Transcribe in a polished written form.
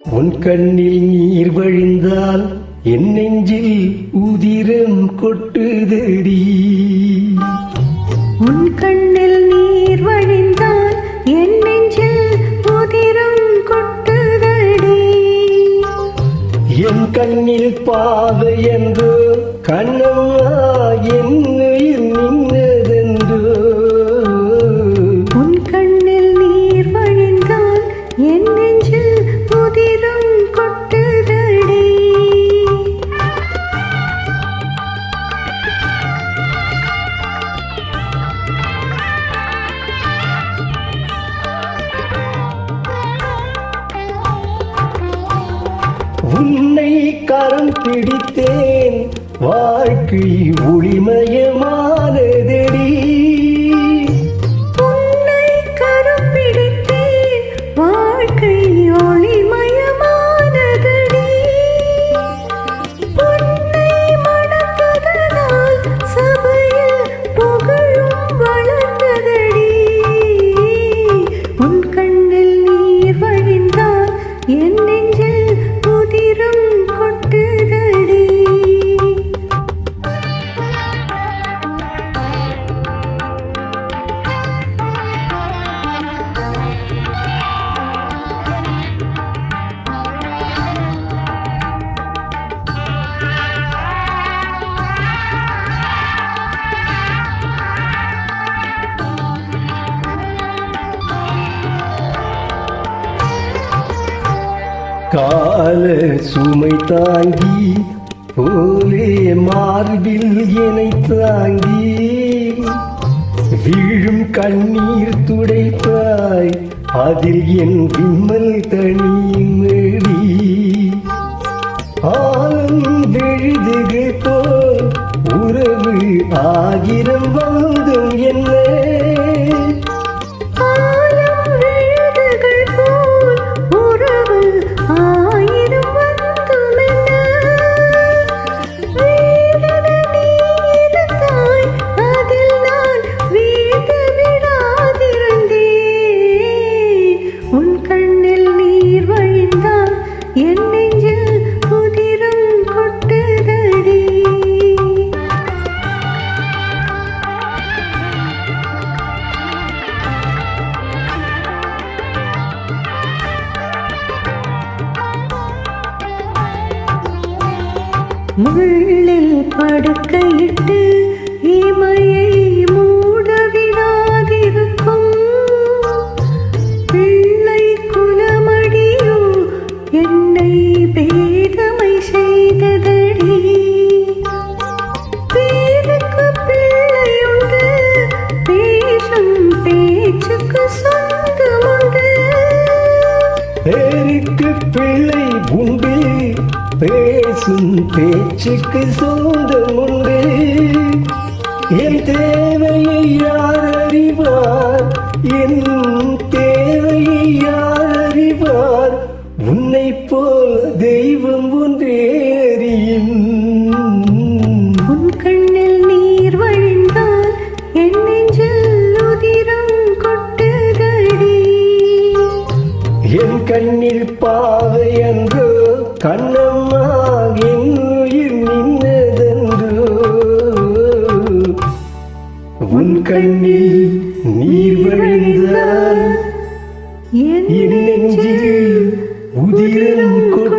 உன் கண்ணில் நீர் வழிந்தால் என் நெஞ்சில் உதிரம் கொட்டுதடி. உன் கண்ணில் நீர் வழிந்தால் என் நெஞ்சில் உதிரம் கொட்டுதடி. என் கண்ணில் பாவை என்றோ கண்ணம்மா என்னையில் நின்னதென்றோ. உன் கண்ணில் நீர் வழிந்தால் என் நெஞ்சில் உதிரம் கொட்டுதடி. உன்னை கரம் பிடித்தேன் வாழ்க்கை ஒளிமயமானதடி. உன்னை கரம் பிடித்தேன் வாழ்க்கை ஒளிமயமானதடி. உன்னை மணப்பதனால் சபையில் புகழும் வளர்ந்ததடி. உன் கண்ணில் நீர் வழிந்தால் என் நெஞ்சில் உதிரம் கொட்டுதடி. கால சுமை தாங்கி போலே மார்பில் என்னை தாங்கி வீழும் கண்ணீர் துடைப்பாய் அதில் என் விம்மல் தனிமடி. ஆலம் விழுதுகள் போல் உறவு ஆகிரம் வந்தும் என்ன. உன் கண்ணில் நீர் வழிந்தால் என் நெஞ்சில் உதிரம் கொட்டுதடி. முள்ளில் படுக்கையிட்டு இமையை மூட விடாதிருக்கும் பிள்ளை குலமடியோ என்னை பேதமை செய்ததடி. பேருக்கு பிள்ளையுண்டு, பேசும் பேச்சுக்கு சொந்தமுண்டு. பேருக்கு பிள்ளை உண்டு, பேசும் பேச்சுக்கு சொந்தமுண்டு. என் தேவையை யார் அறிவார், என் தேவையை யார் அறிவார். உன்னை போல் தெய்வம் ஒன்றே அறியும். உன் கண்ணில் நீர் வழிந்தால் என் நெஞ்சில் உதிரம் கொட்டுதடி. என் கண்ணில் பாவை என்றோ கண்ணம்மா என் உயிர் நின்னதென்றோ. உன் கண்ணில் நீர் வழிந்தால் என் என் நெஞ்சில் உதிரம் கொட்டுதடி.